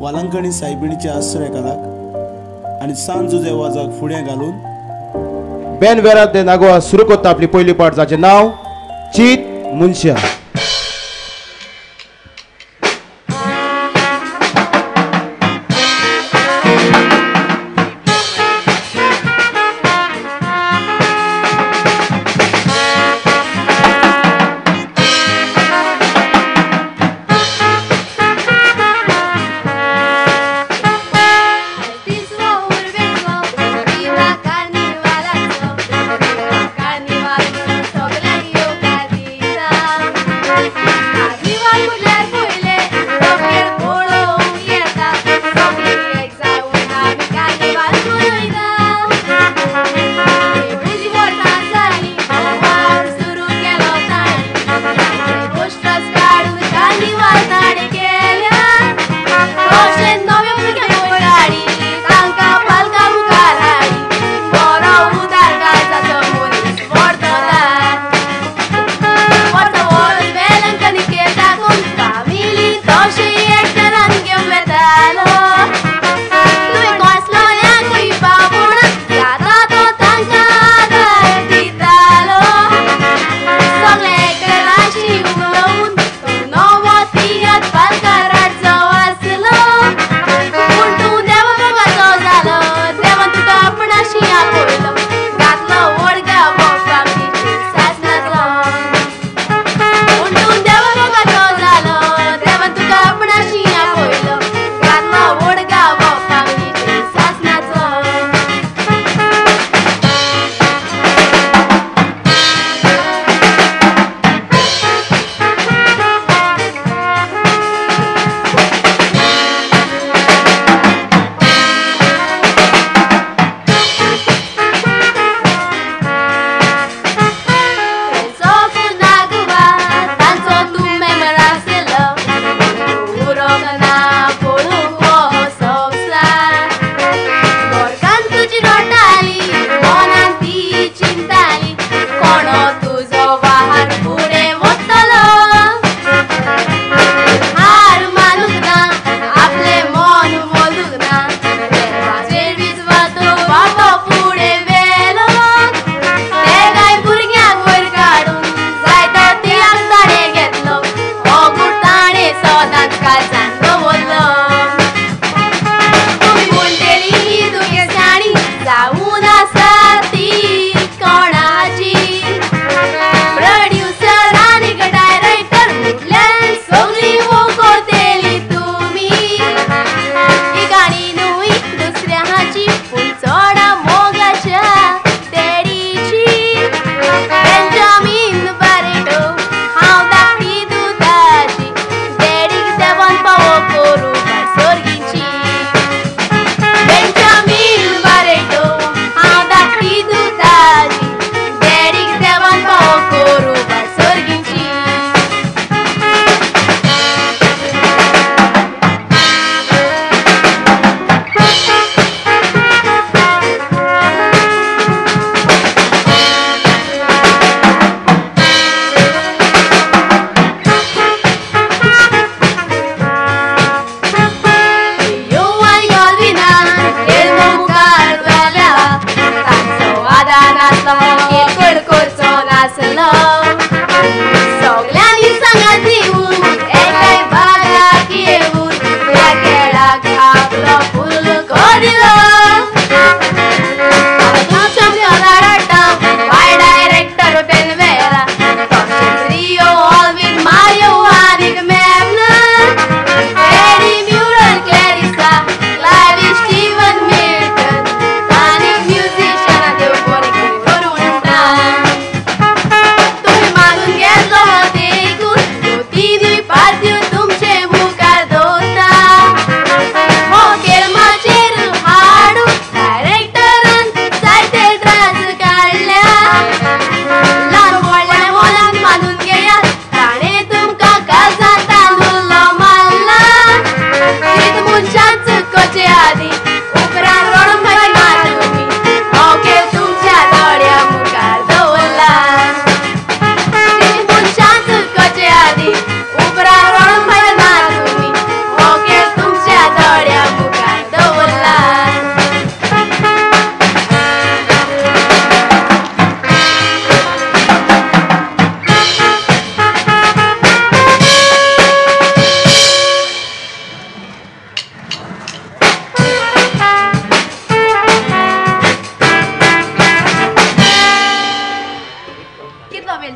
वालांकणी सायबिणीच्या आश्रयकालाक आणि सांज जुजे वाजाक फुडें घालून बेन वेरात दे नागोआ सुरू करता आपली पहिली पाट जाचे नाव चीत मुनशा. वेळ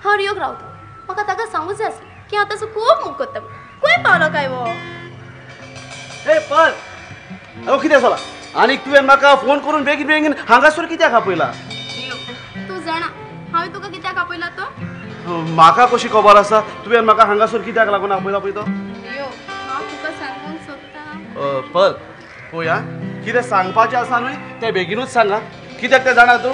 हांव रियोक रावता म्हाका ताका सांगूंक जाय आसलें की हांव ताचो खूब मोग करता खंय पावलो काय वो ए पळ अहो कितें जाला आनी तुवें म्हाका फोन करून बेगीन बेगीन हांगासर कित्याक आपयला तूं जाणा हांवें तुका कित्याक आपयला तो म्हाका कशी खबर आसा तुवें म्हाका हांगासर कित्याक लागून आपयला पळय तो रियो हांव तुका सांगूंक सोदतां पळ पळया कितें सांगपाचें आसा न्हय तें बेगीनूच सांगा कित्याक तें जाणा तूं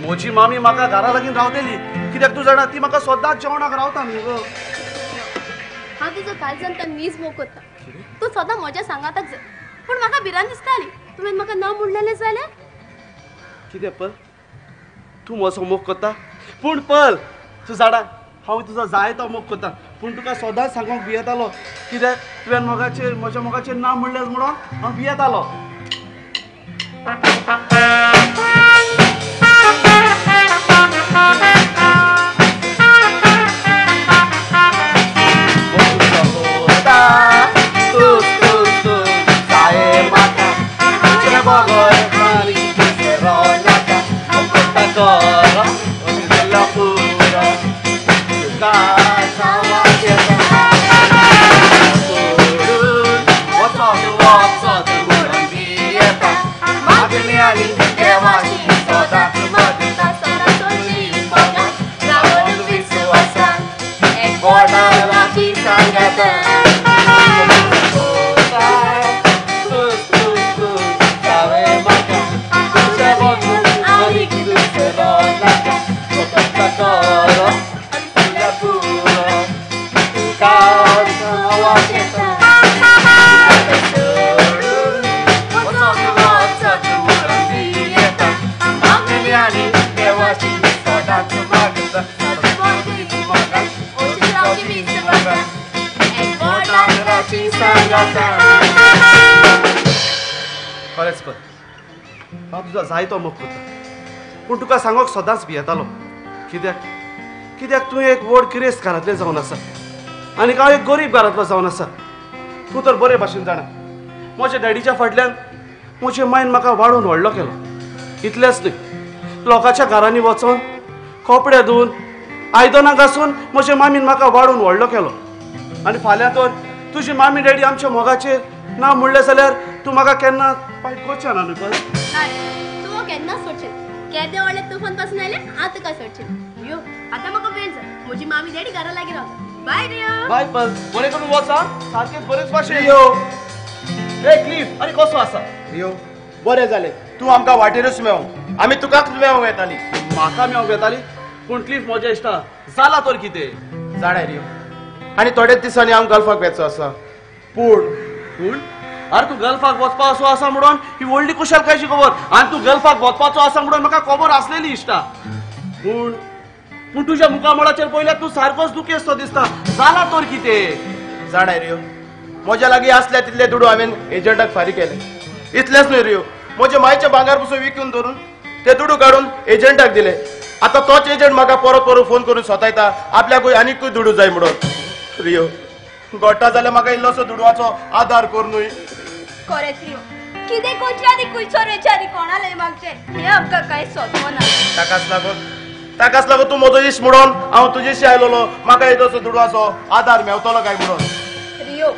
म्हजी मामी म्हाका घरा लागीं रावतेली कित्याक तूं जाणा ती म्हाका सदांच जेवणाक रावता न्ही गो हांव तुजो काळजांतल्यान मीस मोग करता तूं सदां म्हज्या सांगाताक जाय पूण म्हाका भिरांत दिसताली तुवें म्हाका ना म्हणलेलें जाल्यार कितें पळ तूं म्हजो मोग करता पूण पळ तूं जाणा हांव तुजो जाय तो मोग करता पूण तुका सदांच सांगूंक भियेतालो कित्याक तुवें म्हज्या मोगाचेर ना म्हणलें म्हणून हांव भियेतालो खरेंच पळय हांव तुजो जाय तो मोग करता पूण तुका सांगोक सदांच भियेतालो कित्याक कित्याक तूं एक व्हड गिरेस्त घरांतलें जावन आसा आनी हांव एक गरीब घरांतलो जावन आसा तूं तर बरे भाशेन जाणा म्हज्या डॅडीच्या फाटल्यान म्हजे मायन म्हाका वाडून व्हडलो केलो इतलेंच न्हय लोकांच्या घरांनी वचून कपडे धुवन आयदनां घासून म्हजे मामीन म्हाका वाडून व्हडलो केलो आनी फाल्यां तर तुजी मामी डॅडी आमच्या मोगाचेर ना म्हणलें जाल्यार तूं म्हाका केन्ना वायट करचें ना न्हय पळय तूं केन्नाच सोडचें केदें व्हडलें तुफान पासून आयलें हांव तुका सोडचें रियो आतां म्हाका वेळ जाय म्हजी मामी डॅडी घरा लागीं रावता बाय रियो बाय पल बरें करून वचा सारकेंच बरेच भाशेन यो ए क्लीफ आनी कसो आसा रियो बरें जालें तूं आमकां वाटेरूच मेव आमी तुकाच मेवंक येताली म्हाका मेळूंक येताली पूण क्लीफ म्हज्या इश्टा जाला तर कितें जाणा रियो आनी थोड्याच दिसांनी हांव गल्फाक वचचो आसा पूण पूण अरे तूं गल्फाक वचपाचो आसा म्हणून ही व्हडली कुशलकायची खबर आनी तूं गल्फाक वचपाचो आसा म्हणून म्हाका खबर आसलेली इश्टा पूण पूण तुज्या मुखामळाचेर पळयल्यार तूं सारकोच दुखेस्त दिसता जाला तर कितें जाणा रियो म्हज्या लागीं आसल्या तितले दुडू हांवें एजंटाक फारीक केले इतलेंच न्हय रियो म्हजे मायचे भांगार पसून विकून धरून ते दुडू काडून एजंटाक दिले आतां तोच एजंट म्हाका परत परत फोन करून सोतायता आपल्याकूय आनीकूय दुडू जाय म्हणून रियो गोट्टा जाल्यार म्हाका इल्लोसो दुडवाचो आदार कर न्हय खरेंच रियो कितें कोची आनी खुंयसर विचारी कोणाले मागचे हें आमकां कांय सोदमो ना ताकाच लागून तूं म्हजो इश्ट म्हणून हांव तुजेशी आयलोलो म्हाका इल्लोसो दुडवाचो आदार मेवतलो काय म्हणून रियो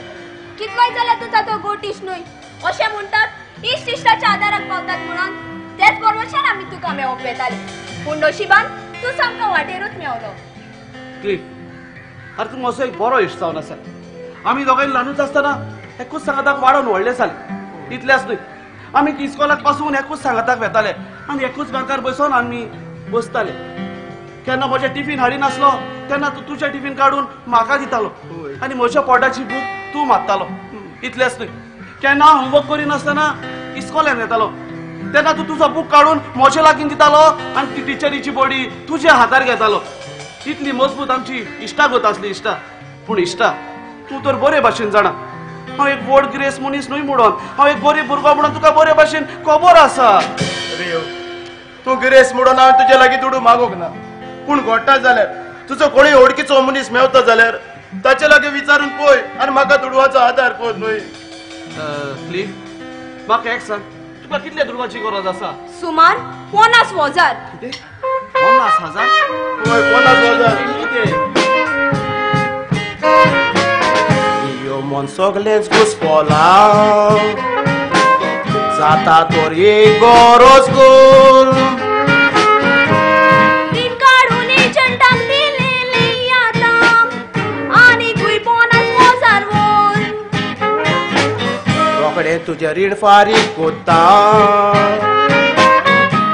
कितवाय जाल्यार तुजा तो गोट इश्ट न्हय अशें म्हणटात इश्ट इश्टाच्या आदाराक पावतात म्हणून तेच बरोबरच्यान आमी तुका मेळोवंक येताली पूण नशिबान तूं सामको वाटेरूच मेवलो क्लीफ अरे तूं म्हजो एक बरो इश्ट जावन आसा आमी दोगांय ल्हानूच आसतना एकूच सांगाताक वाडोवन व्हडले जाले इतलेंच न्हय आमी इस्कॉलाक पासून एकूच सांगाताक वेताले आनी एकूच बँकार बसून आमी बसताले केन्ना म्हजें टिफीन हाडिनासलो तेन्ना तूं तुजें टिफीन काडून म्हाका दितालो आनी म्हज्या पोटाची भूक तूं मारतालो इतलेंच न्हय केन्ना हांव होमवर्क करिनासतना इस्कॉलान येतालो तेन्ना तूं तुजो बूक काडून म्हज्या लागीं दितालो आनी ती टिचरीची बॉडी तुज्या हातार घेतालो इतली मजबूत आमची इश्टागत आसली इश्टा पूण इश्टा तूं तर बरे भाशेन जाणा हांव एक व्हड गिरेस्त मनीस न्हय म्हणून हांव एक गरीब भुरगो म्हणून तुका बरे भाशेन खबर आसा रियो तूं गिरेस्त म्हणून हांव तुजे लागीं दुडू मागोंक ना पूण घोट्टा जाल्यार तुजो कोणूय ओळखीचो मनीस मेवता जाल्यार ताचे लागीं विचारून पळय आनी म्हाका दुडवाचो आदार कर न्हय क्लीफ म्हाका एक सांग तुका कितले दुडवाची गरज आसा सुमार 50,000 50,000 50,000 मन सगळेच घुसपोला जाता तर एक गरज गोल काढून एजंटाक दिलेली आता आणि कुई बोनस मोजारवून रोकडे तुझे रीण फारीक कोत्ता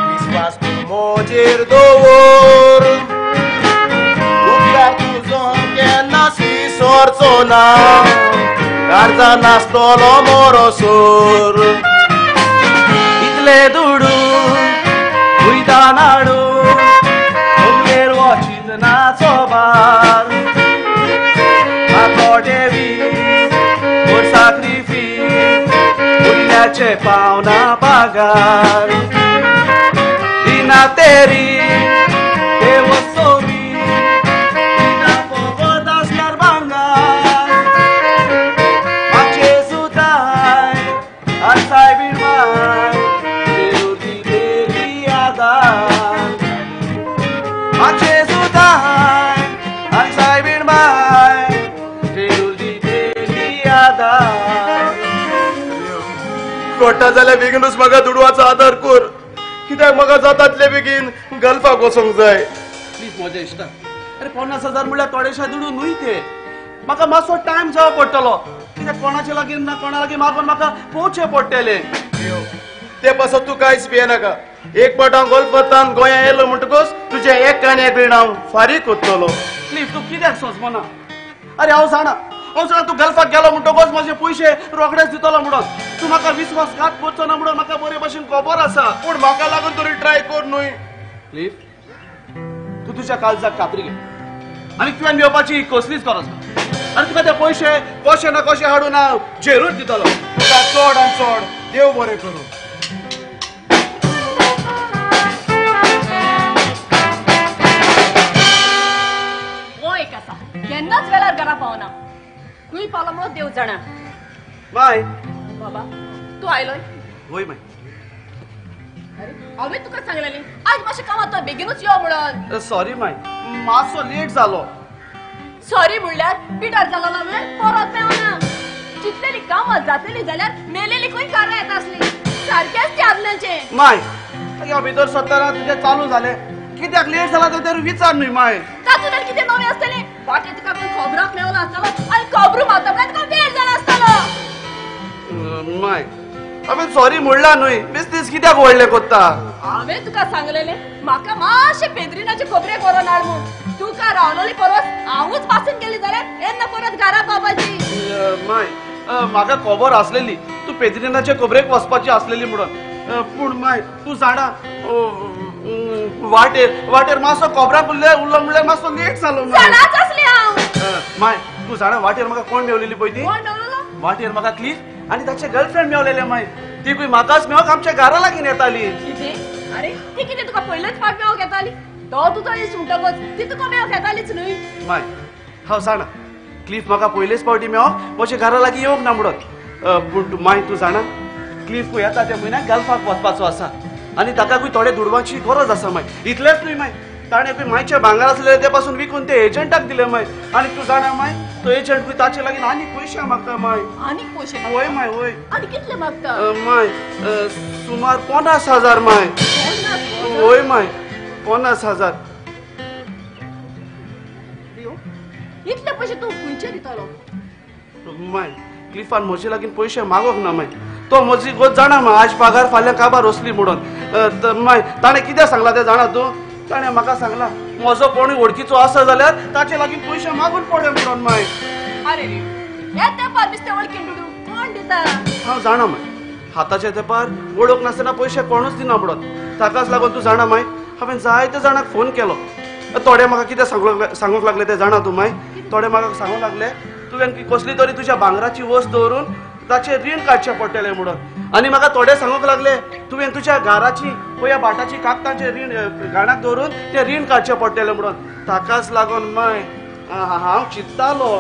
विश्वास तू मोजेर दवर उपकार तुजो केन्नाच विसरचो ना गार्जा नासतलो मोरसोर इतले दुडू उयता नाडू उगलेर वचीत नाचो बार आकोडेवी और साक्रिफीस उरल्याचे पावना पागार इना तेरी हे वसोवी इना फोगोत आसल्यार भांगार मागचे सुताय आसाय बिरवाय तेरुती देली आदार मागचे सुताय आसाय बिरवाय तेरुती देली आदार कोटा जाल्यार बेगीनूच म्हाका दुडवाचो आदार कर कित्याक म्हाका जातातले बेगीन गल्फाक वचोंक जाय प्लीज मजा इश्टा अरे 50,000 म्हळ्यार थोडेशा दुडू न्हय ते म्हाका मातसो टायम जावो पडटलो कित्याक कोणाचे लागीं ना कोणा लागीं मागून म्हाका पोवचें पडटलें ते पासत तूं कांयच भियेनाका एक पावट गोल्फ वतान गोंया येयलो म्हणटकूच तुजें एक आनी एक रीण हांव फारीक करतलो प्लीज तूं कित्याक सोंसमना अरे हांव जाणा तूं गल्फाक गेलो म्हणटकूच म्हजे पयशे रोखडेच दितलो म्हणून तूं म्हाका विश्वासघात करचो ना म्हणून म्हाका बरे भशेन खबर आसा पूण म्हाका लागून तरी ट्राय कर न्हय प्लीज तूं तुज्या काळजाक कातरी घे आनी तुवें येवपाची कसलीच गरज ना आनी तुका ते पयशे कशे ना कशे हाडून हांव झेरूच दितलो तुका चड आनी चड देव बरें करूं हो एक आसा केन्नाच वेळार घरा पावना खूंय पावलो म्हणून देव जाणा माय बाबा तूं आयलोय वय माय अरे हांवें तुका सांगलेली आज मातशें कामात तो बेगीनूच यो म्हणून सॉरी माय मातसो लेट जालो सॉरी म्हणल्यार पिड्यार जालो वेळ परत मेळना चिंतलेली कामां जातली जाल्यार मेलेली खंय कारां येता आसली सारकेंच ते आदल्यांचे माय ह्या भितर सत्तरा तुजें चालू जालें कित्याक लेट जाला तर विचार न्हय माय तातूंत कितें नवें आसतलें वाटेर तुका कोण खबराक मेवलो आसतलो आनी खबरू मारता म्हळ्यार तुका वेळ जाला आसतलो माय हांवें सॉरी म्हणला न्हय बिझनेस कित्याक व्हडलें कोत्ता हांवें तुका सांगलेलें म्हाका मातशे पेद्रिनाचे खबरे करून हाड म्हूण तुका रावलोली परस हांवूच पासून गेली जाल्यार येन्ना परत घरा पावपाची माय म्हाका खबर आसलेली तूं पेद्रिनाचे खबरेक वचपाची आसलेली म्हणून पूण माय तूं जाणा वाटेर मातसो खबराक उरलो म्हणल्यार मातसो लेट जालो जाणाच आसली हांव माय तूं जाणा वाटेर म्हाका कोण मेवलेली पळय ती कोण मेवलो वाटेर म्हाका क्लीफ आनी ताचे गर्लफ्रेंड मेवलेले माय ती म्हाकाच मेवक आमच्या घरा लागीं येताली कितें अरे ती कितें तुका पयलेच फावट मेवक येताली तो तुजो इश्ट म्हणटकच ती तुका मेवक येतालीच न्हय माय हांव जाणा क्लीफ म्हाका पयलेच फावटी मेवक म्हज्या घरा लागीं येवंक ना म्हणून पूण माय तूं जाणा क्लीफ येता त्या म्हयन्याक गल्फाक वचपाचो आसा आनी ताकाकूय थोडे दुडवांची गरज आसा माय इतलेंच न्हय माय ताणें मायचे भांगर आसलेले ते पासून विकून ते एजंटाक दिले माय आनी तूं जाणा माय तो एजंट ताचे लागीं आनी पयशे मागता माय आनी पयशे वय माय वय आनी कितले मागता माय सुमार 50,000 माय वय माय 50,000 इतले पयशे तूं खंयचे दितलो माय क्लिफान म्हजे लागीं पयशे मागोंक ना माय तो म्हजी गोत जाणा माय आज पगार फाल्यां काबार वचली म्हणून माय ताणें कितें सांगलां तें जाणा तूं ताणें म्हाका सांगलां म्हजो कोणूय वळखीचो आसा जाल्यार ताचे लागीं पयशे मागून पडे म्हणून माय अरे रे हे तेंपार बिस्ते वळखीन दुडू कोण दिता हांव जाणा माय हाताच्या तेंपार वळख नासतना पयशे कोणूच दिना म्हणून ताकाच लागून तूं जाणा माय हांवें जायत्या जाणांक फोन केलो थोडे म्हाका कितें सांगूंक लागले तें जाणा तूं माय थोडे म्हाका सांगूंक लागले तुवें कसली तरी तुज्या भांगराची वस्त दवरून ताचें रीण काडचें पडटलें म्हणून आनी म्हाका थोडे सांगूंक लागले तुवें तुज्या घराची पळया बाटाची कागदांचें रीण गाणाक दवरून तें रीण काडचें पडटलें म्हणून ताकाच लागून माय हांव चिंत्तालो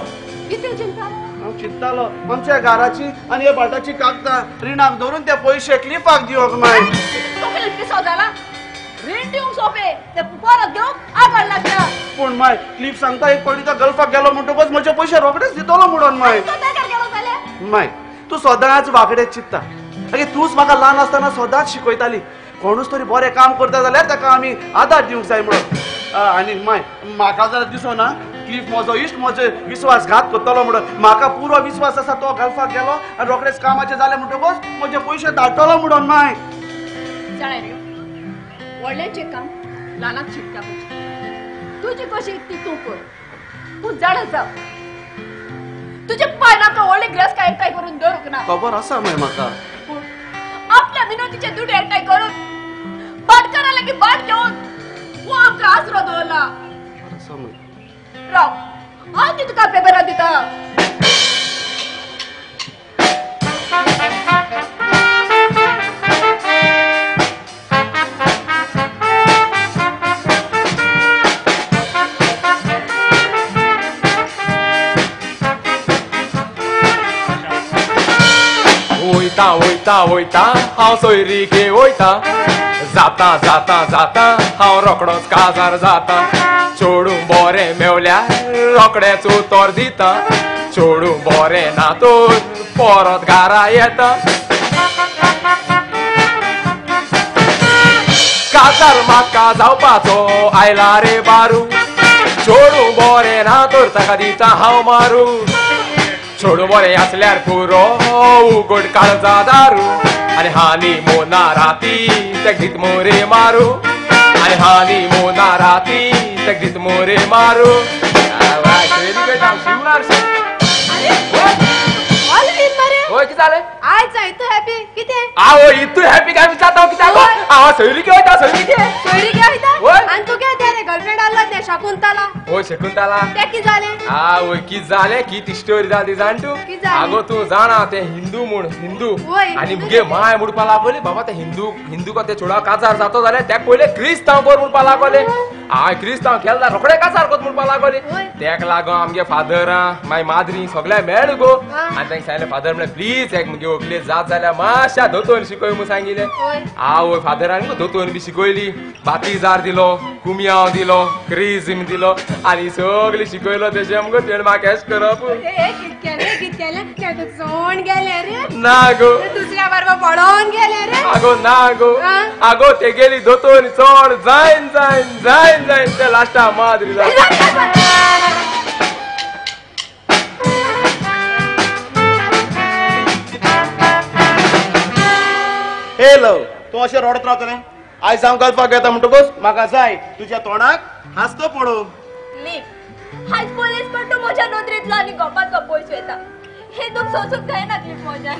कितें चिंता हांव चिंत्तालो आमच्या घराची आनी ह्या बाटाची कागदां रिणाक दवरून ते पयशे क्लिफाक दिवंक माय तोखेल पिसो जाला रीण दिवंक सोंपे ते परत घेवंक आगाड लागता पूण माय क्लिफ सांगता एक पडली तो गल्फाक गेलो म्हणटकच म्हजे पयशे रोखडेच दितलो म्हणून माय तो तेकार गेलो जाल्यार माय तू सदांच वागडे चित्ता अगे तूच म्हाका ल्हान आसतना सदांच शिकयताली कोणूच तरी बरें काम करता जाल्यार ताका आमी आदार दिवंक जाय म्हणून आनी माय म्हाका जाल्यार दिसना क्लिफ म्हजो इश्ट म्हजे विश्वासघात करतलो म्हणून म्हाका पुरो विश्वास आसा तो गल्फाक गेलो आनी रोखडेच कामाचें जालें म्हणटकूच म्हजे पयशे धाडटलो म्हणून माय जाणाय रे व्हडलेंचें काम ल्हानाक शिकता तुजी कशी ती तूं कर पूण जाणा जाव तुजे पांय नाका व्हडले ग्रेस काय एकठांय करून दवरूंक ना खबर आसा माय म्हाका पूण आपल्या मिनतीचे दुडे एकठांय करून बाटकारा लागीं बाट घेवन वो आमकां आसरो दवरला आसा माय राव हांव ती तुका पेपरां दिता वयता वयता वयता हांव सोयरीके वयता जाता जाता जाता हांव रोकडोच काजार जाता चोडू बरें मेवल्यार रोकडेच उतर दिता चोडू बरें ना तर परत घरा येता काजार म्हाका जावपाचो आयला रे बारू चोडू बरें ना तर ताका दिता हांव मारू छोडू बरें आसल्यार पुरो उगड काळजा दारू आनी हानी मोना राती तेक दीत मोरे मारू आनी हानी मोना राती तेक दीत मोरे मारू होय कितें जालें आयज इतू हॅपी कितें आवो इतू हॅपी काय विचारता कित्याक गो हांव सोयरीके वयता सोयरीके सोयरी वयता होय. आनी तूं कितें रे गर्लफ्रेंड आसलो ते शाकुंतला होय शकुंतला तें कितें जालें आवय कित जालें कित स्टोरी जाली जाण तूं कित जालें? आगो तूं जाणा ते हिंदू म्हूण हिंदू होय, आनी हिंदू मुगे माय म्हणपा लागली बाबा ते हिंदू को ते चोडा काजार जातो जाल्यार तेक पयले क्रिस्तांव कर म्हणपा लागले हांव क्रिस्तांव केला रोखडे काजार कोत म्हणपा लागले होय. तेक लागोन आमगे फादरां माय माद्री सगळे मेळ गो हा. आनी तांकां सांगलें फादर म्हणलें प्लीज एक मुगे व्हंकले जात जाल्यार मातशा दोतोन शिकय म्हणून सांगिल्लें होय. आवय फादरान दोतोन बी शिकयली बातीजार दिलो कुमियांव दिलो क्रिझम दिलो आनी सगळी शिकयलो तेजे आमगो तेण म्हाका एश करप कित केलें तें तूं चोण गेलें रे ना गो दुसऱ्या बरोबर पडोवन गेलें रे आगो ना गो हा? आगो ते गेली दोतोन चोड जायन जायन जायन जायन ते लास्टा माद्री जाय हे लव तू अशें रडत रावतलें आयज हांव गल्फाक येता म्हणटकूच म्हाका जाय तुज्या तोंडाक हांसतो पळोवंक लीप हायज पोलीस पण तू म्हज्या नदरेंतलो आनी गोपाचो पयस वेता हे दूख सोसूंक जायना लीप म्हज्या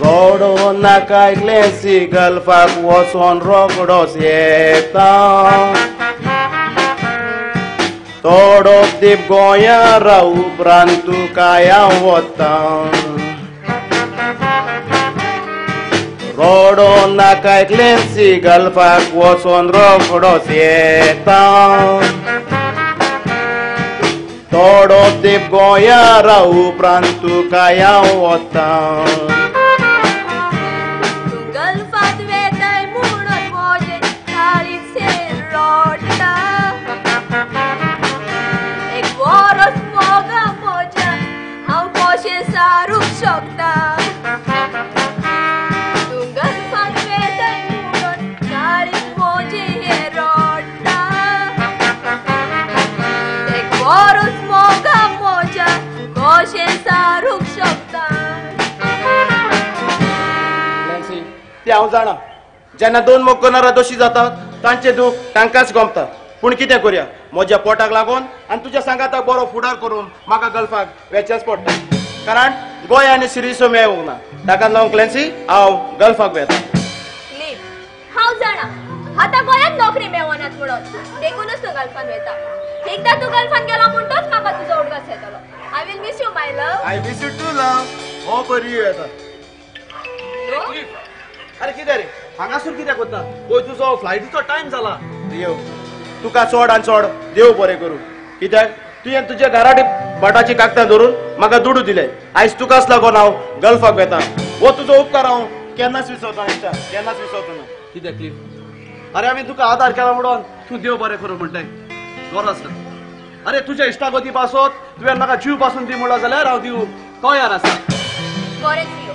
रोडो नाका इगलेसी गल्फाक वचोन रोकडोच येता थोडो दीप गोंया राव उपरांत तूं काया वता रोडो नाका इगलेसी गल्फाक वचोन रोकडोच येता थोडो दीप गोंया राव उपरांत तूं काया वता गल्फात वेताय म्हणून मोजे काळीचे रोडटा एक वरस मोगा म्हज्या हांव कशें सारूंक शकता तूं गल्फात वेताय म्हणून काळीक मोजे हे रोडटा एक वरस मोगा म्हज्या कशें सारूंक शकता ते हांव जाणा जेन्ना दोन मोग करणारा दोशी जातात तांचे दूख तांकांच गमता पूण कितें करया म्हज्या पोटाक लागून आनी तुज्या सांगाताक बरो फुडार करून म्हाका गल्फाक वेचेंच पडटा कारण गोंय आनी सिरिसो मेळूंक ना ताका लागून क्लॅन्सी हांव गल्फाक वेता लीप हांव जाणा आतां गोंयांत नोकरी मेळनात म्हणून देखूनच तूं गल्फान वेता एकदा तूं गल्फान गेला म्हणटोच म्हाका तुजो उडगास येतलो I will miss you my love I wish you to love हो बरी येता अरे कितें रे हांगासर कित्याक वता पळय तुजो फ्लायटीचो टायम जाला देव तुका चड आनी चड देव बरें करूं कित्याक तुवें तुज्या घराटी बटाची कागदां धरून म्हाका दुडू दिले आयज तुकाच लागून हांव गल्फाक वेता हो तुजो उपकार हांव केन्नाच विसरतो ना केन्नाच विसरतो ना कित्याक क्लिफ अरे आम्ही तुका आधार केला म्हणून तू देव बरें करूं म्हणटाय गरज ना अरे तुझ्या इश्टागती पासत तुवें म्हाका जीव पासून दी म्हणलो जाल्यार हांव दिवं तयार आसा बरेंच रियो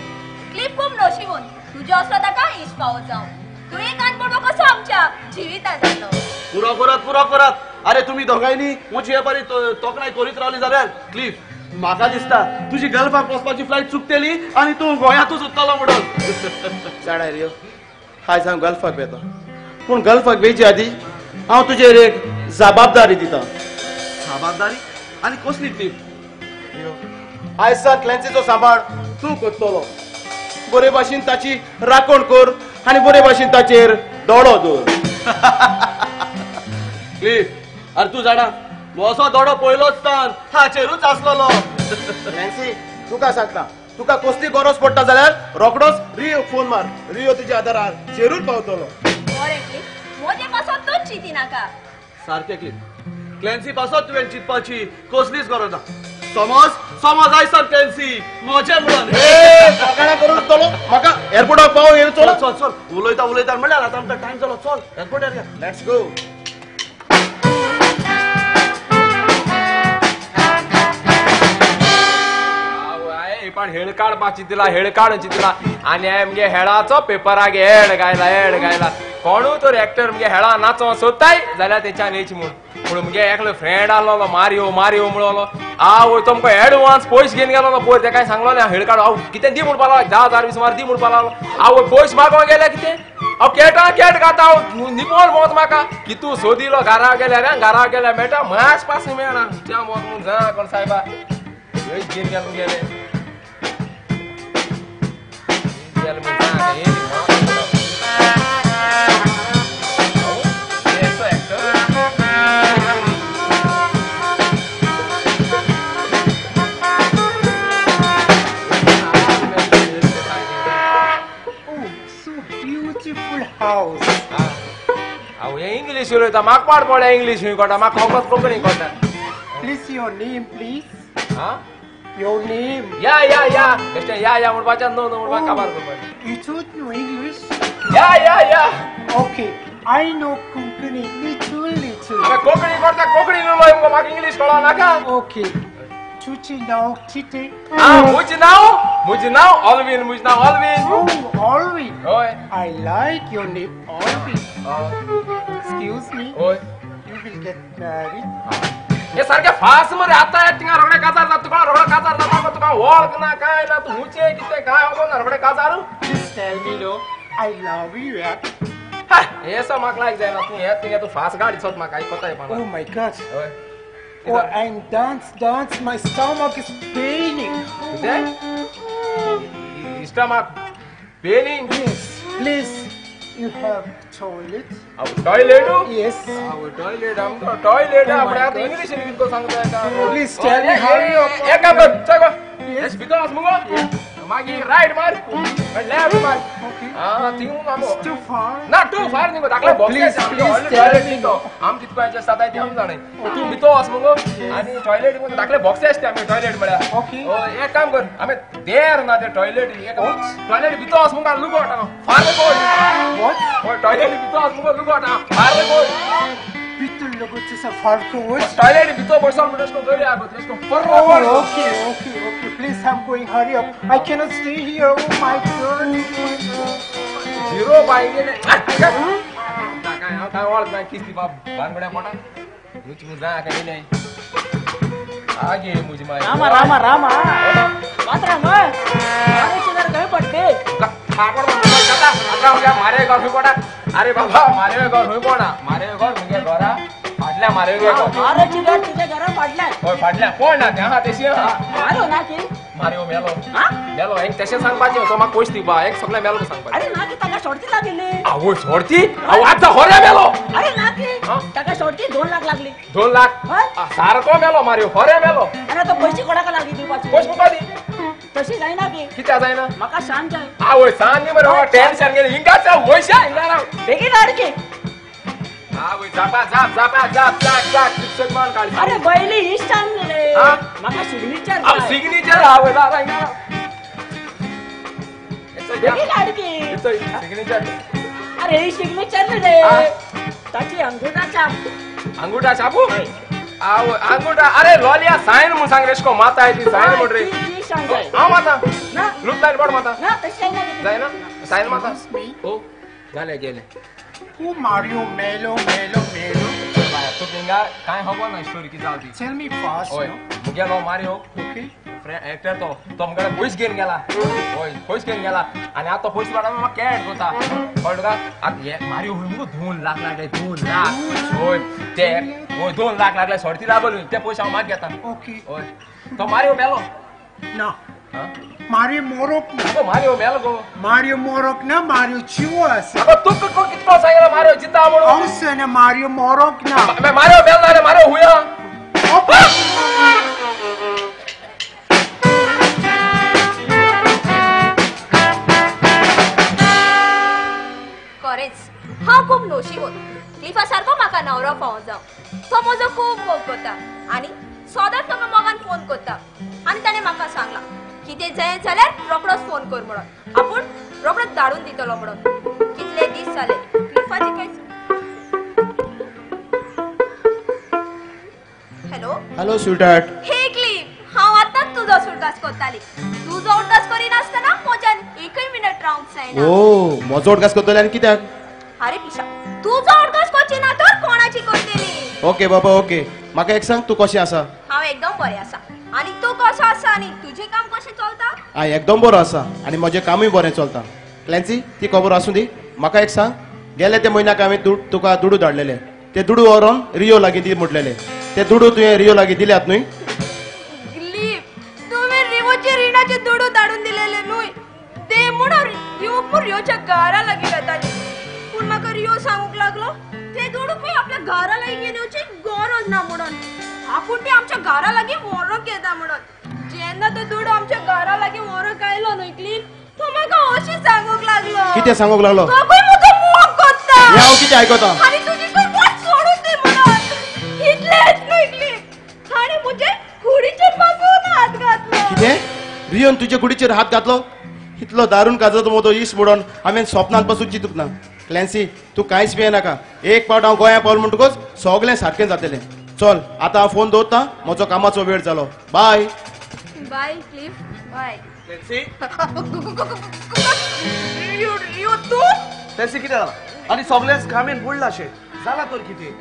क्लिप खूब नशिबून तुझ्या असलो ताका इश्ट पावत जावं तू एक आन पडलो कसो आमच्या जिवितांत जालो पुरो करात अरे तुम्ही दोगांयनी म्हजी हे बरी तोखणाय करीत रावली जाल्यार क्लिफ म्हाका दिसता तुजी गल्फाक वचपाची फ्लायट चुकतेली आनी तूं गोंयांतूच उरतलो म्हणून जाणा रियो हायज हांव गल्फाक वेता पूण गल्फाक वेचे आदी हांव तुजेर एक जबाबदारी दिता जबाबदारी आनी कसली क्लिफ आयज सावन क्लॅन्सीचो सांबाळ तूं करतलो बरे भाशेन ताची राखण कर आनी बरे भाशेन ताचेर दोळो दवर क्लिफ अरे तूं जाणा असो दोडो पयलोच तान हाचेरूच आसलोलो नॅन्सी तुका सांगता तुका कसली गरज पडटा जाल्यार रोखडोच रियो फोन मार रियो तुज्या आदारार जरूर पावतलो बरें क्लिप मोजे पासून तूच चिती नाका सारकें क्लिफ क्लॅन्सी पासत तुवें चिंतपाची कसलीच गरज ना समज आयसान क्लॅन्सी म्हजें म्हणून सकाळी करून तलो म्हाका एअरपोर्टार पाव येवचो चल चल उलयता म्हणल्यार आतां आमकां टायम जालो चल एअरपोर्टार या लेट्स गो पण हेळ काडपाची तिला हेळ काडची तिला आनी आमगे हेळाचो पेपराक एड गायला कोणू तर एक्टर मगे हेळा नाचो सोदताय जाल्यार तेच्यान येची म्हूण मगे एकलो फ्रेंड आसलो मारियो म्हणलो हांव तुमकां एडवान्स पयशे घेवन गेलो पयर तेका सांगलो हेळ काडू हांव कितें दी म्हणपा लागलो 10,000 20 मार दी म्हणपा लागलो हांव पयशे मागोंक गेल्या कितें हांव केट घाता हांव निपोल मोत म्हाका की तूं सोदिलो घरा गेल्यार मेळटा मास पास मेळना त्या मोत म्हूण जा कोण सायबा घेवन गेले इंग्लिश उलयता म्हाका पाड पडल्या इंग्लिश कळटा म्हाका फकत कोंकणी कळटा Please, your name, please. हा Your name. या बेश्टे या म्हणपाचें नो म्हणपाक काबार करपाचें You don't know English? या Okay, I know Konkani little. अबे कोंकणी करता कोंकणी उलय म्हाका इंग्लिश कळना नाका Okay. Chuchi now, Chite. मुझे नाव ऑलविन Oh, Alvin. ओय I like your name, Alvin. Excuse me. ओय You will get married. हे सारखे फास मरे आता तिंगा रगडे काजार ना तुका रगडे काजार ना तुका वळख ना काय ना तू मुचे किते काय होतो ना रगडे काजार Please tell me, no. I love you, yeah. हे सो म्हाका लायक जायना तू हे तिंगा तू फास गाडी सोद म्हाका कोताय पण Oh my God. ओय Oh, and dance. My stomach is paining. Stomach paining. Yes, please. You have toilet? Toilet Yes. Toilet आमको टॉयलेट आपण आता इंग्लिश मध्ये कितको सांगताय का Please tell me hurry up. एक काम कर चल Yes, because मुगो मागी राइट मार लेफ्ट मार हां तिंग आमो Too far. ना टू फार निगो दाखले please tell me. आम तितको याच्या सात आहे आम जाणे तू भितो आस मुगो आणि टॉयलेट मध्ये दाखले बॉक्स असते आम्ही टॉयलेट म्हणा Okay. ओ एक काम कर आम्ही देर ना ते टॉयलेट एक टॉयलेट भितो आस मुगो लुगो आटा फार कोड What? ओ टॉयलेट भितो आस मुगो लुगो आटा फार कोड People look at this afterwards. Toilet भितो बसो म्हणतो जोले आगत लेसको Oh, okay. Please, I'm going. Hurry up. I cannot stay here. Oh my God. Zero पाहिजे ने काय काय वाळत नाही किस्ती बाप भानगड्या पोटा मुच मुजा काही नाही आगे मुझे माय रामा मात्र मग चिगर गए पडते कापड काका आता उद्या मारे घर हुई पडा अरे बाबा मारे घर हुई पडा मारे घर मुगे घरा फाटल्या मारे घर मारे चिगर तुझ्या घरात पडलाय ओय फाटल्या कोण ना त्या तेशी मारो ना की मारिओ मेलो एक तसे सांगपाचे होतो म्हाका पयस दिवपा एक सगळे मेलो सांगपाचे अरे ना की ताका सोडती लागली आवय सोडती आव आता होऱ्या मेलो अरे ना की ताका सोडती 2 लाख लागली 2 लाख सारको मेलो मारिओ होऱ्या मेलो आणि तो पैसे कोणाका लागली दिवपाची पयस मुका दी तशी जायना की किती जायना म्हाका सांग जाय आवय सांग नी मरे टेन्शन गेली हिंगाचा वयशा हिंगारा बेगीन अडके आवय जापा जाप फिक्सड मान काढ अरे बैली इष्ट आणले म्हाका सिग्नेचर सिग्नेचर आवय दादा हिंगारा बेगी लाडकी सिग्नेचर अरे सिग्नेचर रे ताची अंगूठा छाप अंगूठा छापू अंगूठा अरे लॉलिया साइन मु सांग रेस्को माता आहे ती साइन मोड रे जी सांगाय हा माता ना लुक लाईन बोर्ड माता ना तशी नाही जाय ना साइन माता हो झाले गेले Who Mario Melo Melo Melo? तो पिंगा काय हवं ना स्टोरी की जाऊ ती Tell me fast. ओय No? मुग्या नो मारियो Okay. फ्रेंड एक्टर तो तुमकडे पयस घेऊन गेला होय पयस घेऊन गेला आणि आता पयस वाडा मग कॅट होता कळलं का आता हे मारियो होय मग 2 लाख लागले 2 लाख होय ते होय 2 लाख लागले सोडती लाबल ते पैसा माग घेता Okay. होय तो मारियो मेलो No. हा Mario Morok na. तो मारियो मेलो गो Mario Morok na. Mario Chiwas. अबे तू को कितना सांगितलं मारियो जिता आवडो Also na Mario Morok na. मैं मारियो मेलना रे मारियो हुया खरेंच हांव खूब नशिबोत क्लिफा सारको म्हाका नवरो पावों जाव तो म्हजो खूब मोग करता आनी सदांच म्हाका मोगान फोन करता आनी ताणें म्हाका सांगला कितें जाय जाल्यार रोखडोच फोन कर म्हणून आपूण रोखडोच धाडून दितलो म्हणून कितले दीस जाले क्लिफाची कांयच हॅलो हॅलो स्वीटहार्ट हे क्लिफ हांव आतांच तुजो सुटकास करताली तुजो उडकास करिनासतना म्हज्यान एकय मिनट रावंक जायना ओ म्हजो उडकास करतले आनी कित्याक अरे पिशा तुजो उडकास करची ना तर कोणाची करतली ओके बाबा ओके म्हाका एक सांग तू कशें आसा हांव एकदम बरें आसा आनी तू कसो आसा आनी तुजें काम कशें चलता हांव एकदम बरो आसा आनी म्हजें कामूय बरें चलता क्लॅन्सी ती खबर आसूं दी म्हाका एक सांग गेले ते म्हयन्याक हांवें तुका दुडू धाडलेले ते दुडू व्हरोन रियो लागीं दी म्हटलेले ते दुडू तुवें रियो लागीं दिल्यात न्हय तुवें रिवोचे रिणाचे दुडू धाडून दिलेले न्हय ते म्हणून रियोच्या घरा लागीं येताली पूण म्हाका रियो सांगूंक लागलो ते दुडू पळय आपल्या घरा लागीं येवची गरज ना म्हणून आपूण ते आमच्या घरा लागीं व्हरोंक येता म्हणून जेन्ना तो दुडू आमच्या घरा लागीं व्हरोंक आयलो न्हय क्लीन तो म्हाका अशी सांगूंक लागलो कितें सांगूंक लागलो तो पळय म्हजो मोग करता हांव कितें आयकता आनी तुजी खंय वाट सोडून दी म्हणून इतलेंच न्हय क्लीन ताणें म्हजे कुडीचेर पासून हात घातलो कितें रियोन तुजे कुडीचेर हात घातलो इतलो दारून काजो म्हजो इश्ट म्हणून हांवें स्वप्नांत पासून चिंतूंक ना क्लॅन्सी तूं कांयच भियेनाका एक पावट हांव गोंया पावल म्हणटकूच सगळें सारकें जातलें चल आतां हांव फोन दवरतां म्हजो कामाचो वेळ जालो bye bye Cliff bye Clancy Rio तू क्लॅन्सी कितें जाला आनी सगळेच घामेन बुडला शे जाला तर कितें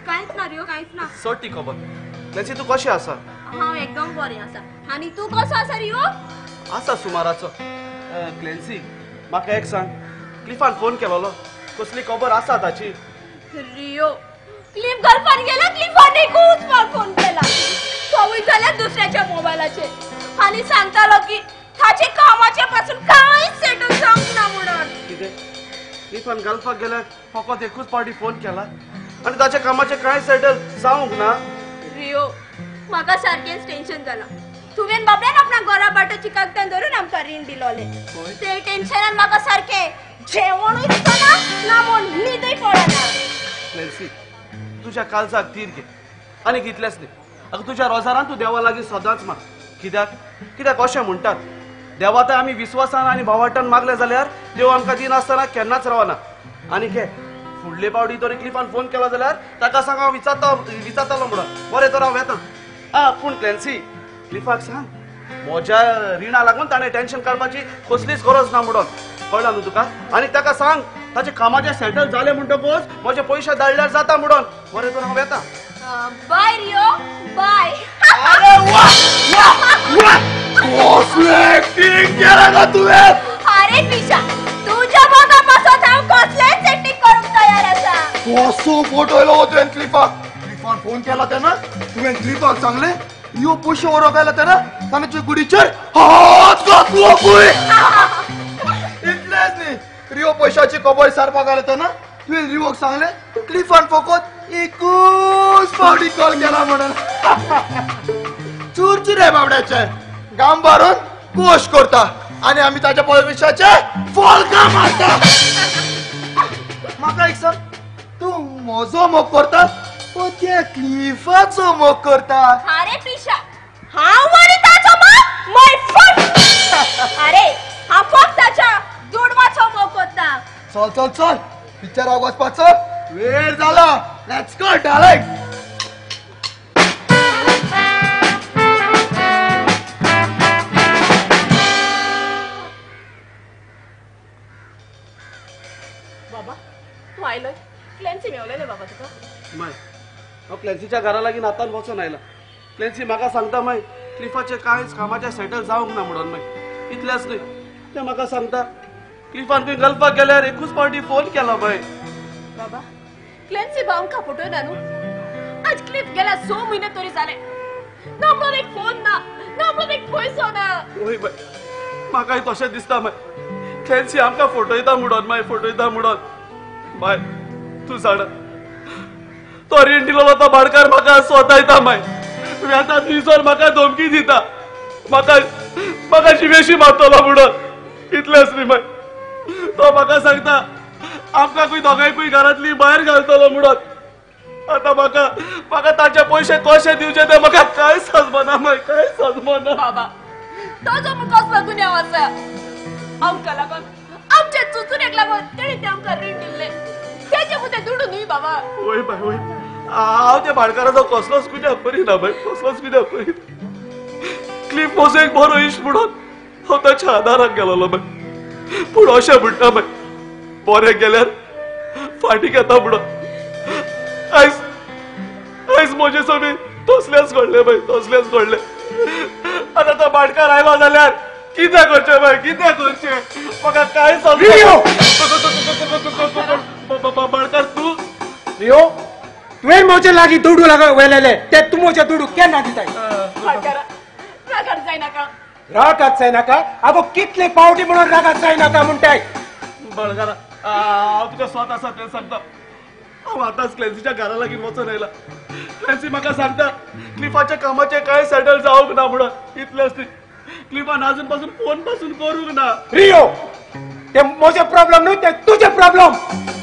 कांयच ना रियो कांयच ना सोड ती खबर क्लॅन्सी तू कशी आसा हांव एकदम बरें आसा आनी तू कसो आसा रियो आसा सुमाराचो क्लॅन्सी म्हाका एक सांग क्लिफान फोन केलोलो कसली खबर आसा ताची रियो क्लिफ घरपान गेला क्लिफान एकूच फावट फोन केला तोवूय जाल्यार दुसऱ्याच्या मोबायलाचेर आनी सांगतालो की ताचे कामाचे पासून कांयच सेटल जावंक ना म्हणून कितें क्लिफान घालपाक गेल्यार फकत एकूच पावटी फोन केला आनी ताच्या कामाचें कांय सेटल जावंक ना रियो म्हाका सारकेंच टेन्शन जालां तुवें बाबड्यान आपणा घरा बाटाची कागदां धरून आमकां रीण दिलोले ते टेन्शनान म्हाका सारकें जेवणूय दिसना ना म्हूण न्हीदय पडना क्लॅन्सी तुज्या काळजाक तीर घे आनी कितलेंच न्ही आतां तुज्या रोजारान तूं देवा लागीं सदांच माग कित्याक अशें म्हणटात देवा तर आमी विस्वासान आनी भावार्थान मागले जाल्यार देव आमकां दिनासतना केन्नाच रावना आनी घे फुडले पावटी तरी क्लिफान फोन केलो जाल्यार ताका सांग हांव विचारतालो म्हणून बरें तर हांव येता पूण क्लॅन्सी क्लिफाक सांग म्हज्या रिणा लागून ताणें टेन्शन काडपाची कसलीच गरज ना म्हणून कळ्ळां न्हू तुका आनी ताका सांग ताचे कामाचें सेटल जालें म्हणटकूच म्हजे पयशे धाडल्यार जाता म्हणून बरें तर हांव येता बाय रियो बाय अरे पिशा तुज्या मोगापासून हांव कसलेंच सेटिंग करूंक तयार आसा कसो फोटो तुवें क्लिफान फोन केला तेन्ना तुवें क्लिफाक सांगलें यो पयशे व्हरोंक आयला तेन्ना ताणें तुजे कुडीचेर हात घातलो पळय इतलेंच न्ही रियो पयशाची खबर सारपाक आयला तेन्ना तुवें रियोक सांगलें क्लिफान फकत एकूच फावटी कॉल केला म्हणून चुरचुरे बाबड्याचे गाम बारून कोश करता आनी आमी ताच्या पयशाचे फॉलका मारता म्हाका एक सांग तूं म्हजो मोग करता ओ त्या क्लिफाचो मोग करता अरे पिशा हांव आनी ताचो मोग माय फक्त अरे हांव फक्त ताच्या चल चल चल पिक्चराक वचपाचो वेळ जाला. Let's go darling. बाबा तू आयलोय क्लॅन्सी मेवलेले बाबा तुका माय हांव क्लॅन्सीच्या घरा लागीं आतां वचून आयला. क्लॅन्सी म्हाका सांगता माय क्लिफाचे कांयच कामाचे सेटल जावंक ना म्हणून माय. इतलेंच न्हय ते म्हाका सांगता क्लिफान तुवें गल्फाक गेल्यार एकूच पावटी फोन केला माय. बाबा क्लॅन्सी बावंका फटोयना न्हू. आज क्लिफ गेल्या 6 म्हयने तरी जाले ना म्हणून एक फोन ना ना म्हणून एक पयसो ना. वय बाय म्हाकाय तशें दिसता माय. क्लॅन्सी आमकां फटयता म्हणून माय फटयता म्हणून. माय तूं जाणा तो रीण दिलो तो भाडकार म्हाका सोतायता माय. वेता दिसोन म्हाका धमकी दिता म्हाका शिवेशी मारतलो म्हणून. इतलेंच न्ही माय. तो म्हाका सांगता आमकांय दोगांयकूय घरांतली भायर घालतलो म्हणून. आतां म्हाका ताचे पयशे कशे दिवचे ते म्हाका कांय समजना माय कांय समजना. बाबा तो जो कसला दुनिया आसा आमकां लागून आमचे चुचुरेक लागून तेणी ते आमकां रीण दिल्ले तेचे मुद्दे दुडू न्ही बाबा. वय बाय वय हांव त्या भाडकाराचो कसलोच कित्याक करिना बाय कसलोच कित्याक करिना. क्लिफ म्हजो एक बरो इश्ट म्हणून हांव ताच्या आदाराक गेलोलो बाय. पूण अशें म्हणटा बाय बरें गेल्यार फाटीक येता म्हणून. आयज म्हजे सगळे तसलेच घडले बाय तसलेच घडले. आतां तो भाडकार आयलो जाल्यार कितें करचें बाय कितें करचें म्हाका कांय समजना. भाडकार तूं रियो तुवें म्हजे लागीं दुडू वेलेले ते तूं म्हजे दुडू केन्ना दिताय. रागार जायनाका रागात जायनाका आगो कितले पावटी म्हणून रागात जायनाका म्हणटाय. बळगारा हांव तुका स्वत आसा तें सांगता. हांव आतांच क्लॅन्सीच्या घरा लागीं वचून आयला. क्लॅन्सी म्हाका सांगता क्लिफाचे कामाचे कांय सेटल जावंक ना म्हणून. इतलेंच न्ही क्लिफान आजून पासून फोन पासून करूंक ना. रियो ते म्हजे प्रॉब्लेम न्हू ते तुझे प्रॉब्लेम.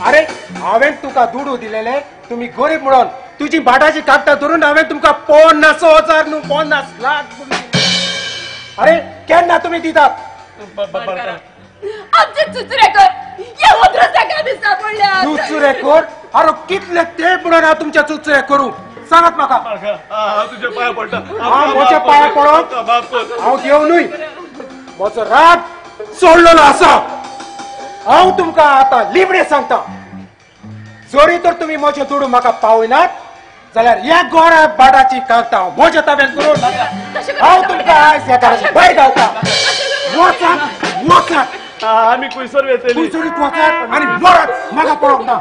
अरे हांवें तुका दुडू दिलेले तुम्ही गरीब म्हणून तुझी भाटाची कागदां धरून हांवें तुमकां 50,000 न्हू 50 लाख. अरे केन्ना तुम्ही दितात. आमचे चुचुरेकर या उद्रस्ताका दिसता पडल्या. चुचुरेकर अरे कितले ते म्हणून हांव तुमचे चुचुरे करू सांगात म्हाका. हांव तुजे पांया पडटा. हांव म्हजे पांया पडोन हांव देव न्हय म्हजो राग सोडलेलो आसा. हांव तुमकां आतां लिबडे सांगता जरी तर तुम्ही म्हजे दुडू म्हाका पावयनात जाल्यार ह्या गोरा बाडाची कागदां हांव म्हज्या ताब्यांत करून हांव तुमकां आयज ह्या घराची भायर घालता. वचात वचात आमी खंयसर वेतली. कुसडीत वचात आनी बरात म्हाका पळोवंक ना.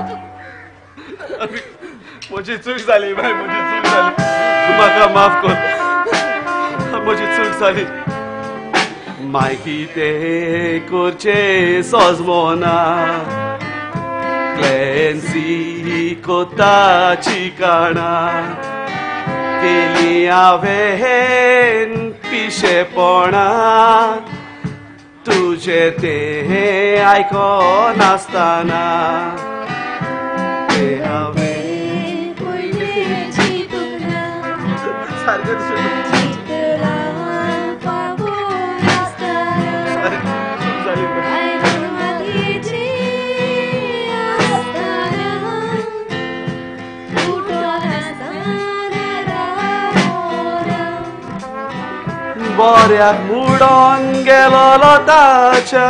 म्हजी चूक जाली बाय म्हजी चूक जाली. म्हाका माफ कर म्हजी चूक जाली. मागीर ते करचे सजमोना क्लॅन्सी कोताची काणा केली हांवें पिशेपणा. तुझे ते आयकोनासतना ते हांवें सारकें बऱ्याक मुडोन गेलो ताच्या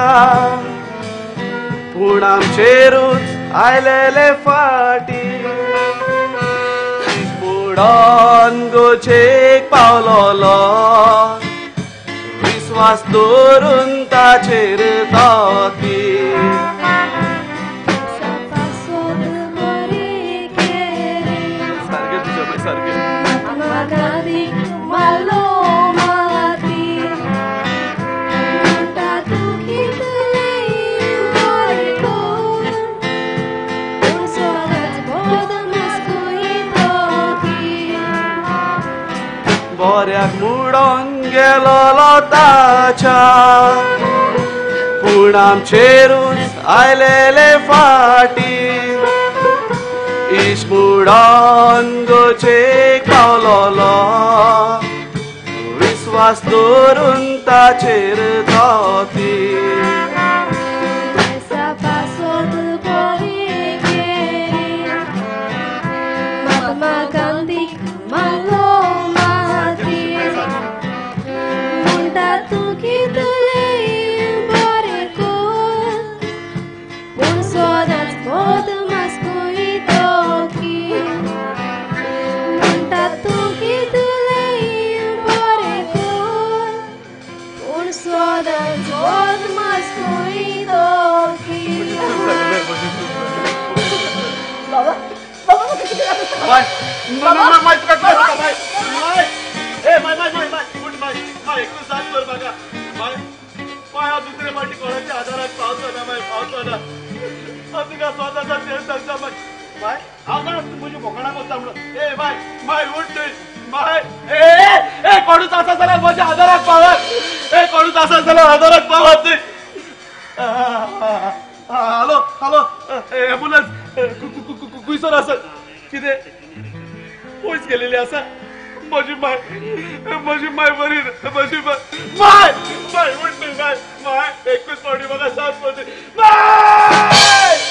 पूण आमचेरूच आयलेले फाटी. मुडोन गोचेक पावलोलो विश्वास दवरून ताचेर ताती. सारकें तुजें बाय सारकें. बऱ्याक मुडोन गेलो ताच्या पूण आमचेरूच आयलेले फाटी. इश्क मुडोन गोचेक पावलोलो विश्वास दवरून ताचेर ताती. sodas os masculinos Baba, Baba mo kasi kaya माय माय तुका काय होता माय my A my my my my good माय माय एकूण साथ कर बघा माय माय आज दुसऱ्या पार्टी कोणाच्या आधारात पावतो ना माय पावतो ना आज तुका स्वतःचा तेल सांगता माय माय आगार तू म्हणजे भोकणा बोलता म्हणून ए माय माय उठ तू माय ए कोणू तासा झाला माझ्या आधारात पावत ए कोणू तासा झाला आधारात पावत हॅलो हॅलो एम्बुलन्स कुसर असं किती पोलीस गेलेली असा माझी माय बरी माझी माय माय उठते माय माय एकच पडली बघा सात पडली माय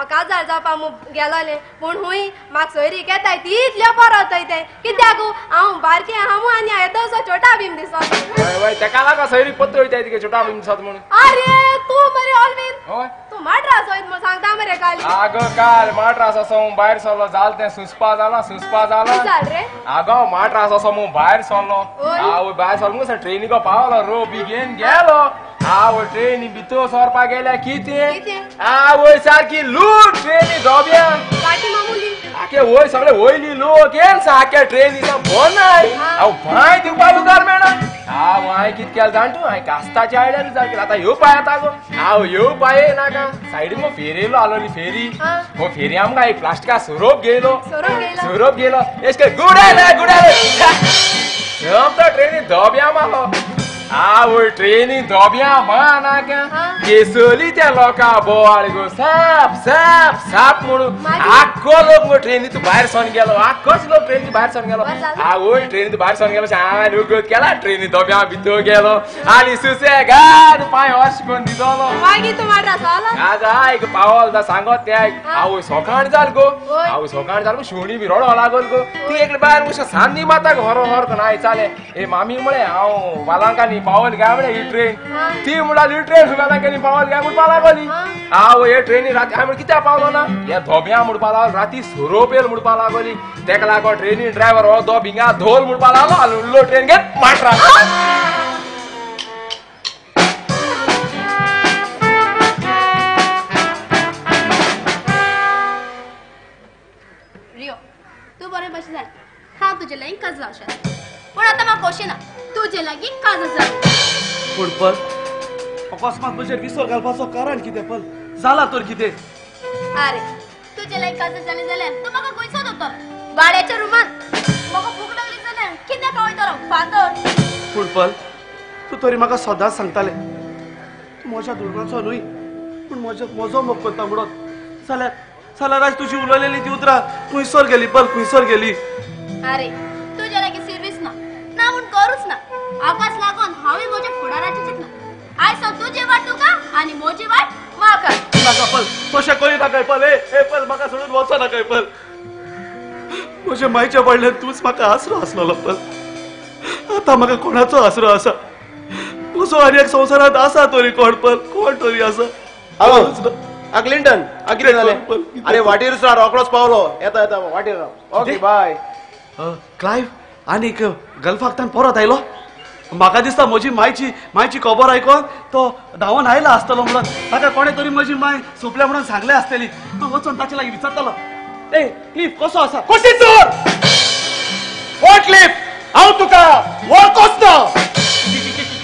काजार जावपा गेलोले पूण हुंय म्हाका सोयरीक येताय ती इतल्या परत येताय कित्याक हांव बारके हांव आनी येदोसो छोटा भीम दिसत वय तेका लागा सोयरीक पत्तो वयताय तिके छोटा भीम दिसत म्हणून अरे तू मरे ऑलवीन होय तू माट्रास वयत म्हण सांगता मरे काल आगो काल माट्रास असो भायर सरलो जाल तें सुस्पा जाला जाल रे आगो माट्रास असो मग भायर सरलो हांव भायर सरलो मुगो ट्रेनी को पावलो रो बेगीन गेलो हांव ट्रेनी भितर सरपा गेल्या कितें हांव सारकी लूट ट्रेनी धोब्या गाठी मामुली आखे वय सगळे वयली लोक येन सारके ट्रेनीचा बोनाय हांव भाय दिवपा उदार मेळना हांव हांय कितें केलें जाण तूं हांय कास्ताच्या आयड्यान विचार केला आतां येवपा येता गो हांव येवपा येनाका सायडीन मग फेरयलो आलोली फेरी हो फेरी आमकां एक प्लास्टिका सोरोप गेलो एशके गुडायले तो ट्रेनी धोब्या मालो हांव ट्रेनी धोब्या मानाका केसली त्या लोका बोवाळ गो साप म्हणून आख्खो लोक मग ट्रेनीत भायर सोन गेलो आख्खोच लोक ट्रेनी भायर सोन गेलो हांव ट्रेनीत भायर सोन गेलो हांवें उगत केला ट्रेनी धोब्या भितर गेलो आनी सुसेगाद पांय हर्श करून दिलोलो मागीर तूं माट्रास आला आगा एक पावल दा सांगत ते हांव सोकाण जाल गो शिवणी बी रडो लागल गो ती एक बायर मुश सांदी माताक हर नाय चाले ए मामी म्हळे हांव वालांकानी पावल घ्या म्हणे ही ट्रेन ती म्हणाली ही ट्रेन वालांकानी पावल घ्या म्हणून लागली हांव हे ट्रेनी राती हांवें कित्याक पावलो ना ह्या धोब्या म्हणपा लागलो राती सोरोपेल म्हणपा लागली तेका लागो ट्रेनी ड्रायव्हर हो धोबिंगा धोल म्हणपा लागलो आनी उरलो ट्रेन घेत माट्रा तू बरें बशें जाय हांव तुजे लागीं काज जावशें पूण आतां म्हाका कशें ना तुजे लागीं काज जाय पूण पल अकस्मात म्हजे विसर घालपाचो कारण कितें पल जाला तर कितें अरे तुजे लागीं काज जालें जाल्यार तूं म्हाका खंयचो दोतोर वाड्याच्या रुमान म्हाका भूक लागली जाल्यार कित्याक वयतलो फातर पूण पल तूं तरी म्हाका सदांच सांगतालें तूं म्हज्या धोरणाचो न्हय पूण म्हजो मोग करता म्हणत जाल्यार आज तुजी उलयलेली ती उतरां खंयसर गेली पल खंयसर गेली अरे तुजे लागीं सर्वीस ना म्हूण करूच ना आकाश लागून हांवें म्हज्या फुडाराचें चिंतना आयज सावन तुजी वाट तुका आनी म्हजी वाट म्हाका नाका पल तशें करी नाकाय पल ए पल म्हाका सोडून वचो नाकाय पल म्हज्या मायच्या पडल्यान तूंच म्हाका आसरो आसलोलो पल आतां म्हाका कोणाचो आसरो आसा म्हजो आनी एक संवसारांत आसा तरी कोण तरी आसा क्लिंटन कितें जालें अरे वाटेर रोकडोच पावलो येता वाटेर ओके बाय क्लायव्ह आनीक गल्फाकतान परत आयलो म्हाका दिसता म्हजी मायची खबर आयकोन तो धांवन आयला आसतलो म्हणून ताका कोणे तरी म्हजी माय सोंपल्या म्हणून सांगले आसतली तो वचून ताचे लागीं विचारतलो ए क्लिफ कसो आसा कशी चोर ओ क्लिफ हांव तुका वळखोच ना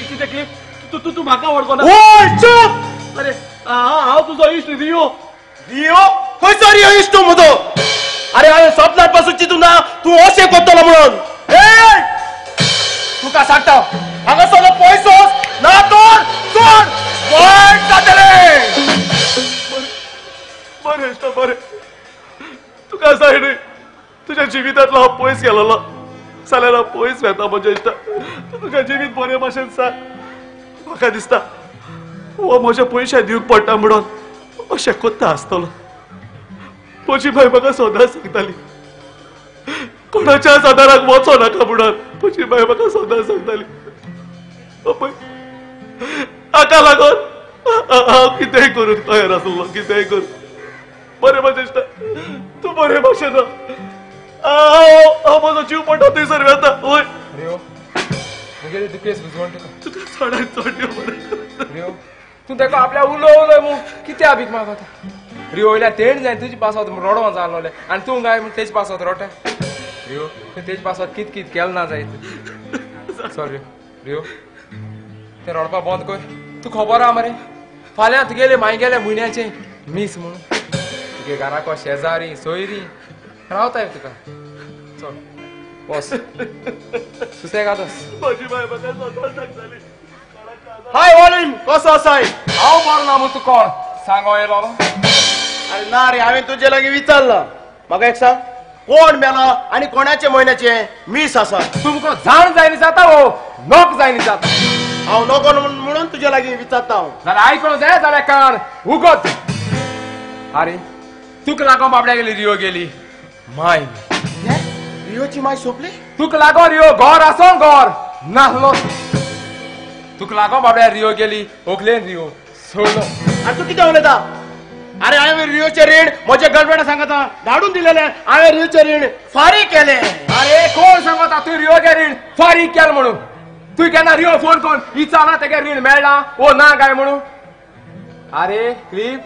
कितें क्लिफ तू म्हाका वळखो ना ओय चूप अरे हांव तुजो इश्ट रियो रियो खंयचो रियो इश्टो म्हजो अरे हांवें सपनार पासून चिंतून ना तूं अशें करतलो म्हणून तुका सांगता हांगासर पयसो ना तर सोड वायट जातलें बरें इश्ट बरें तुका जाय न्ही तुज्या जिवितांतलो हांव पयस गेलोलो जाल्यार हांव पयस वेता म्हज्या इश्टा तुजें जिवीत बरे भाशेन सांग म्हाका दिसता हो म्हज्या पयशे दिवंक पडटा म्हणून अशें कोत्ता आसतलो म्हजी बाय म्हाका सदांच सांगताली कोणाच्याच आदाराक वचो नाका म्हणून म्हजी बाय म्हाका सदांच सांगताली पळय हाका लागून हांव कितेंय करून तयार आसलो कितेंय करून बरें म्हजें इश्टा तूं बरे भाशेन हांव म्हजो जीव पडटा थंयसर वेता वय मुगेली तू केस बुजवण तुका चडांत चड देव बरें तू तेका आपल्या उलोवलोय मू कितें आबीत मागता रियो वयल्या तेण जाय तुजी पासवत रडो जालोले आनी तूं गाय म्हण तेज पासवत रोटे रियो तेज पासवत कित कित केलें ना जाय सॉरी रियो तें रडपा बंद कर तू खबर आहा मरे फाल्यां तुगेले मागीर गेले म्हयन्याचे मीस म्हणून तुगे घराको शेजारी सोयरी रावताय तुका चल बस सुसेगाद म्हजी बाय म्हाका सदांच सांगताली हाय वॉलिन कसो आसाय हांव बरो ना तूं कोण सांगो येयलो अरे ना रे हांवें तुजे लागीं विचारला म्हाका एक सांग कोण मेला आनी कोणाचे म्हयन्याचे मीस आसा तुमकां जाण जायनी जाता हो नोक जायनी जाता हांव नोकर म्हणून तुजे लागीं विचारता हांव जाल्यार आयकूंक जाय जाल्यार कान उगत अरे तुका लागो बाबड्या गेली रियो गेली माय रियोची माय सोंपली तुका लागो रियो घर आसो घर नाहलो तुका लागो बाबड्या रियो गेली ओकलेन रियो सोडलो आनी तूं कितें उलयता अरे हांवें रियोचे रीण म्हज्या गर्लफ्रेंडा सांगता धाडून दिलेले हांवें रियोचे रीण फारीक केले अरे कोण सांगता तू रियो गे रीण फारीक केल म्हणून तू केन्ना रियो फोन कोन विचारना तेगे रीण मेळ्ळा ओ ना काय म्हणून अरे क्लिप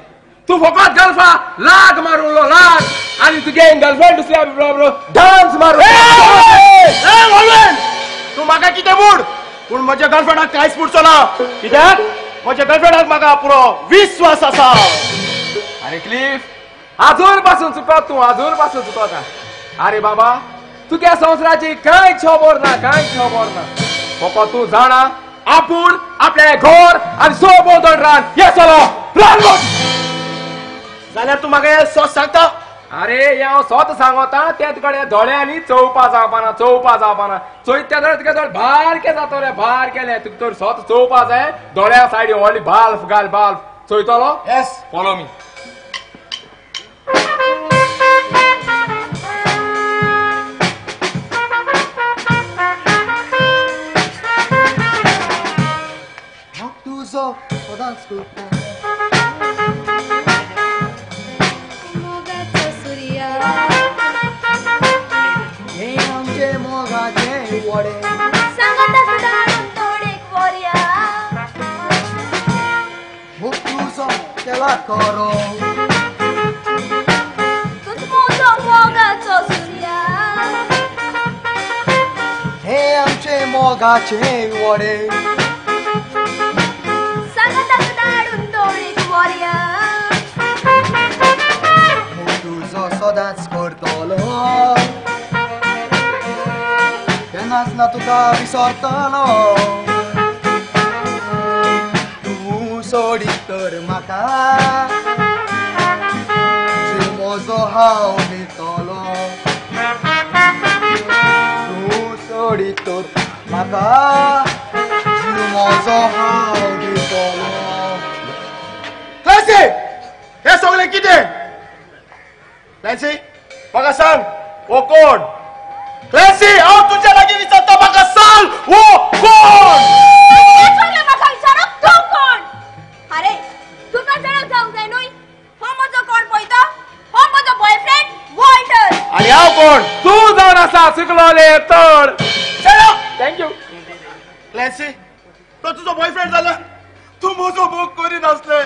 तू फकत गर्लफा लाग मारूलो लाग आनी तुगे गर्लफ्रेंड दुसऱ्या बरोबर डान्स मारू तूं म्हाका कितें मूड पूण म्हज्या गर्लफ्रेंडाक कांयच मुडचो ना कित्याक म्हज्या गर्लफ्रेंडाक म्हाका पुरो विश्वास आसा अरे क्लिफ अजून पासून चुकत तू अजून पासून चुकता अरे बाबा तुझ्या संसाराची कांय खबर ना कांय खबर ना फकत तू जाणा आपूण आपले घर आनी सोबोदन रान हे चलो रान जाल्यार तू म्हाका सोच सांगता अरे हांव सोत सांगता ते तुकडे दोळ्यांनी चोवपा जावपाना चोयत्या जाल्यार तुगे दोळ बारके जातले बारकेले तुका तर सोत चोवपा जाय दोळ्या सायडी व्हडली बाल्फ घाल बाल्फ चोयतलो yes follow me Koro Tutmuzo mogaco surya He amche mogache wore Sangata darun dorik warya Tuzo sodac kortolo Kenas na tuka visortalo सोडी तर म्हाका जीव म्हजो हांव दितलो तूं सोडी तर म्हाका जीव म्हजो हांव दितलो क्लॅसी हे सगळें कितें क्लॅसी म्हाका सांग हो कोण क्लॅसी हांव तुज्या लागीं विचारता म्हाका सांग हो कोण अरे तुका जाणाक जावंक जाय न्हय हो म्हजो कोण पळयता हो म्हजो बॉयफ्रेंड वॉल्टर आनी हांव कोण तू जावन आसा चुकलोले तोड चलो थँक्यू क्लॅसी तो तुजो बॉयफ्रेंड जाला तू म्हजो मोग करिनासले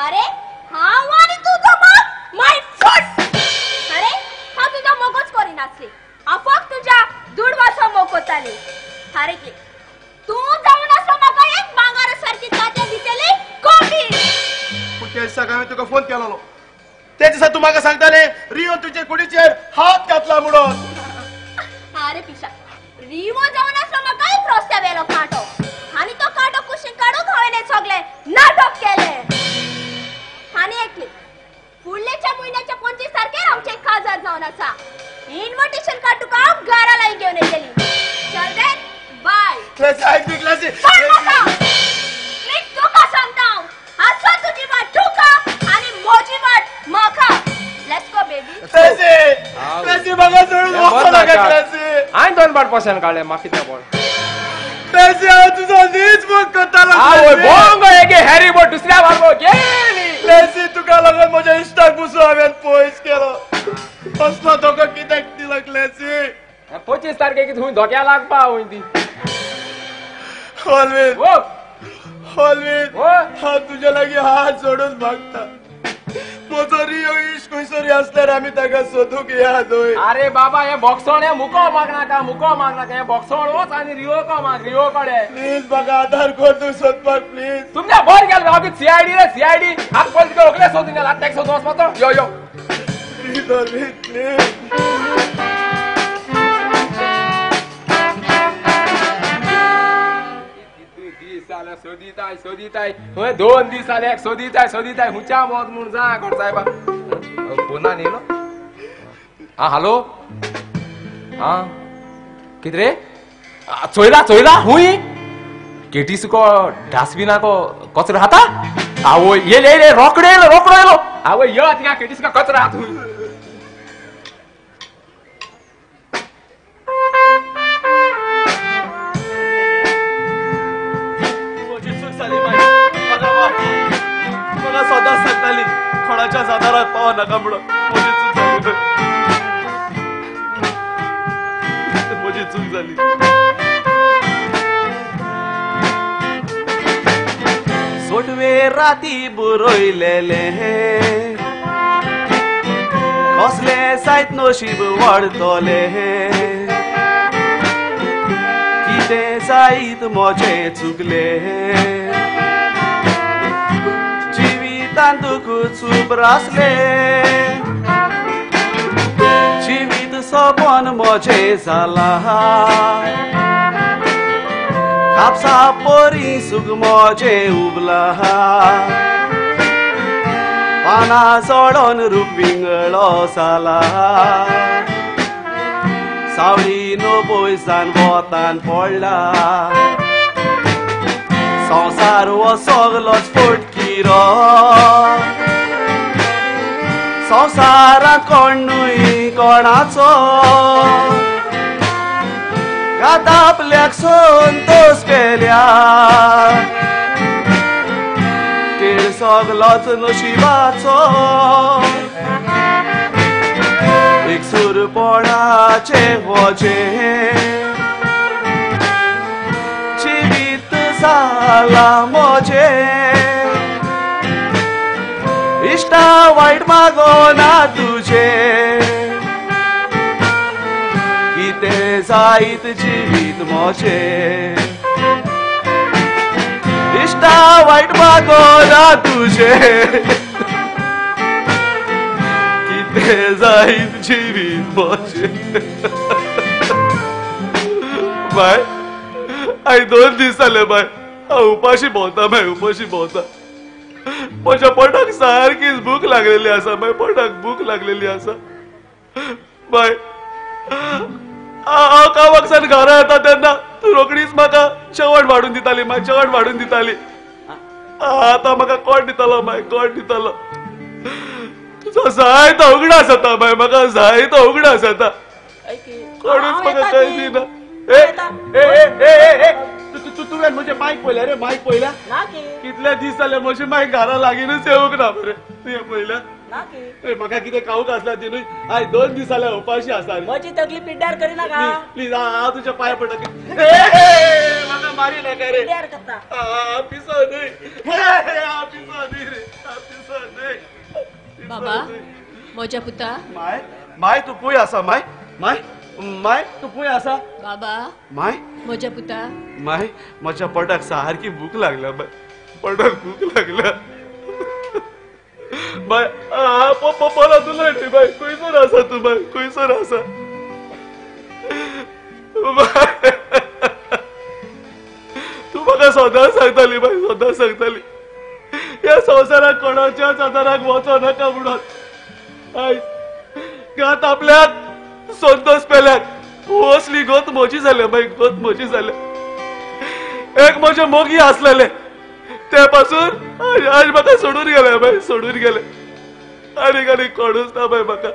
अरे हांव आनी तुजो मोग माय फूट अरे हांव तुजो मोगच करिनासले हांव फक्त तुज्या दुडवाचो मोग करताले अरे की तू जावन आसा म्हाका एक भांगारा सारकी तात्या दितेली कोबी पूण त्या दिसाक हांवें तुका फोन केलोलो त्या दिसा तू म्हाका सांगताले रियो तुजे कुडीचेर हात घातला म्हणून. अरे पिशा रिवो जाऊन असलो म्हाका एक रस्त्या वेलो कांटो आणि तो कांटो कुशीन काढून हांवें सगळे नाटक केले. आणि ऐकले फुडल्याच्या म्हयन्याच्या 25 तारखेर आमचे काजार जावन आसा. इन्व्हिटेशन कार्ड तुका हांव घराला घेवन येतली. चल रे बाय. क्लासी ऐक दी क्लासी. मी तुका सांगता आसा तुजी वाट तुका आणि मोजी वाट म्हाका. Let's go baby. क्लासी म्हाका सोडून वचो नाका क्लासी. हांवें 2 पाट पसंत काडले म्हाका कितें बोल. क्लासी हांव तुजो नीच बूक करतालो. आवय बोंग एके हॅरी बोट दुसऱ्या वारगो गेली. क्लासी तुका लागून म्हज्या इश्टाक बुसो हांवें पयस केलो. असलो धोको कित्याक दिलो क्लासी? 25 तारखेक थंय धोक्या लागपा वय ती. ऑलवेज ओ ऑलवेज ओ हांव तुजे लागीं हात जोडून मागता. म्हजो रियो इश्ट खंयसरी आसल्यार आमी ताका सोदूंक या थंय. अरे बाबा हे बॉक्सोण हे मुको माग नाका हे बॉक्सोण वच आनी रियो को माग रियो कडे. प्लीज म्हाका आधार कर तूं सोदपाक प्लीज. तुमच्या बर गेल हांव सीआयडी रे सीआयडी हात पळय तिका रोखले सोदून गेला आतां सोदून वचपाचो. यो यो प्लीज ऑलवेज प्लीज. सोदिताय 2 दीस जाले सोदिताय हुच्या मोत म्हूण जा कोण साहेबा फोना न्हिलो. हा हॅलो हा कितें रे चोयला हुंय केटीसको डास्टबिनाको कचरो हाता. आवय येले रोकडो येलो आवय यो तिका केटीसका कचरो हात हुंय. सदांच सांगताली कोणाच्या जादाराक पाव नाका म्हणून. म्हजी चूक जाली. सोटवे राती बरयलेले कसले सायत नशीब वाडतले. कितें सायत मोचे चुकले. दुख चूप आसले जिवीत सोबन मोजे जाला. कापसा पोरी सुख मोजे उबला. पाना सोडून रूप विंगळो जाला. सावळी नो पयसान वतान पडला. संसार हो सगलोच फोटकिरो. संसारांत कोण न्हय कोणाचो. गात आपल्याक संतोष केल्या. खेळ सगलोच नशिबाचो. एक सुरपणाचे वजे जिवीत जाला मोजे. इष्टा वाईट मागोना तुझे. कितें जायत जिवीत मोजे. इष्टा वाईट मागोना तुझे. कितें जायत जिवीत मोजे. बाय आई 2 दीस जाले बाय हांव उपाशी भोंवता बाय उपाशी भोंवता. म्हज्या पोटाक सारकीच भूक लागलेली आसा बाय पोटाक भूक लागलेली आसा बाय. हांव कामाकसान घरा येता तेन्ना तूं रोकडीच म्हाका जेवण वाडून दिताली माय जेवण वाडून दिताली. आतां म्हाका कोण दितालो बाय कोण दितालो. तुजो जायतो उगडास जाता बाय म्हाका जायतो उगडास जाता. कोणूच म्हाका कांय दिना. तुवें म्हजे मायक पळयल्या रे मायक पळयल्या. कितले दीस जाले म्हजी मायक घरा लागीनच येवंक ना मरे. तुवें पळयल्या म्हाका कितें खावंक आसला ती न्हय. आय 2 दीस जाले उपाशी आसा. म्हजी तकली पिड्ड्यार करिनाका प्लीज हांव तुज्या पांय पडटा. म्हाका मारी नाका रे. पिसो न्हय पिसो न्हय रे पिसो न्हय. बाबा म्हज्या पुता माय माय तूं पळय आसा माय माय माय तूं पळय आसा बाबा माय म्हज्या पुता माय म्हज्या पोटाक सारकी भूक लागल्या बाय पोटाक भूक लागल्या बाय परत तुला बाय खंयसर आसा तू बाय खंयसर आसा तू म्हाका सदांच सांगताली बाय सदांच सांगताली ह्या संवसाराक कोणाच्याच आदाराक वचो नाका म्हणून आयज घात आपल्याक संतोष पेल्याक असली गोत म्हजी जाल्या बाय गोत म्हजी जाल्या एक म्हजे मोगी आसलेले ते पासून आज म्हाका सोडून गेले बाय सोडून गेले आनी कोणूच ना बाय म्हाका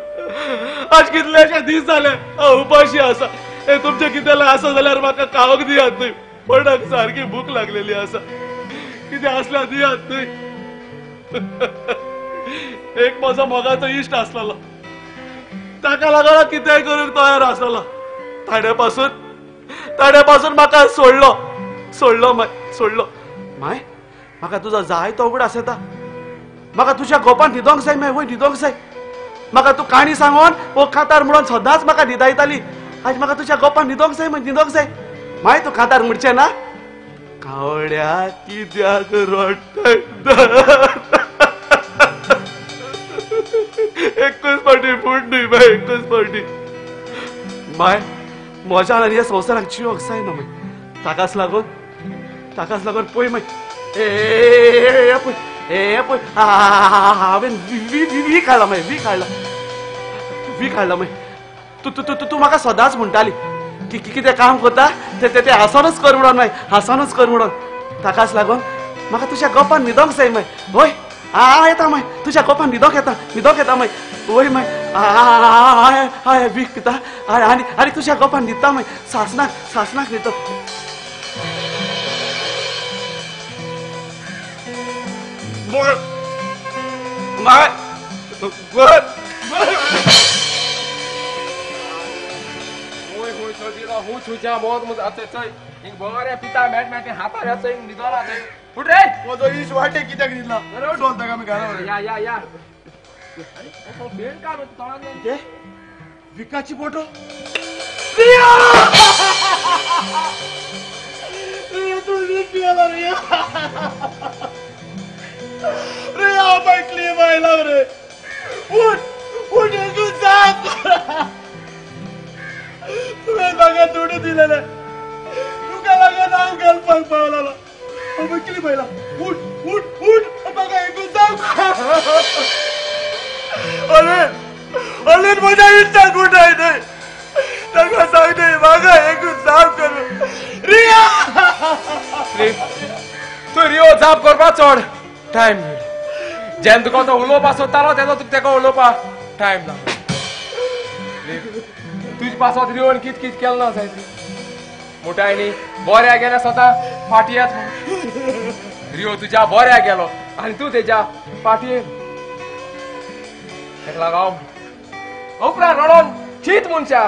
आज कितलेशे दीस जाले हांव उपाशी आसा हे तुमचे कितें आसा जाल्यार म्हाका खावंक दियात न्हय पण सारकी भूक लागलेली आसा कितें आसल्यार दियात न्हय एक म्हजो मोगाचो इश्ट आसलेलो ताका लागून कितेंय करूंक तयार आसलेलो ताणे पासून म्हाका सोडलो माय म्हाका तुजो जाय तो उगडास येता म्हाका तुज्या गोपान न्हिदोंक जाय माय वय न्हिदोंक जाय म्हाका तू काणी सांगोन वो कांतार म्हणून सदांच म्हाका न्हिदायताली आज म्हाका तुज्या गोपान न्हिदोंक जाय माय तू कांतार म्हणचें ना कावड्या कित्याक रडटाय एकूच फावटी फूट न्हय बाय एकूच फावटी माय म्हज्या आनी ह्या संवसाराक जिवंक जायना माय ताकाच लागून पळय माय हांवें वी काडला माय तू म्हाका सदांच म्हणटाली की कितें काम करता ते हांसोनच कर म्हणून माय हांसोनच कर म्हणून ताकाच लागून म्हाका तुज्या गोपान न्हिदोंक जाय माय वय येता माय तुज्या गोपान न्हिदोंक येता माय वय माय हांव वीक पिता आनी तुज्या गोपान न्हिदता माय सासनाक न्हिदता माय હું છું જ્યાં મોત મુજ આતે ચઈ ઇંગ બોરે પિતા મેટ મેટ હાતા રહેતો ઇંગ નિદોરા છે ઉઠ રે म्हजो इश्ट वाटे कित्याक दिला सोल ताका आमी घरा या अरे तो बेड का रे तळान ते विकाची फोटो तू वीक केला रे बाटली बायला रे उठ तू जा तुवें म्हाका दुडू दिलेले तुका लागून हांव गेलपाक पावलेलो कितली बायला उठ म्हाका एकूच जावं म्हज्या इश्टाक उठाय न्हय ताका सांग न्हय म्हाका एकूच जाप कर रिया तू रियो जाप करपा चड टायम जेन्ना तुका तो उलोवपा सोदतालो तेन्ना तुका तेका उलोवपा टायम ना तुझ पासत रियोन कित केलं ना जाय मोठायनी बऱ्या गेल्या स्वता फाटयात रियो तुझ्या बऱ्या गेलो आणि तू तेच्या फाटये तेका लागोन उपरा रडोन चीत मनशा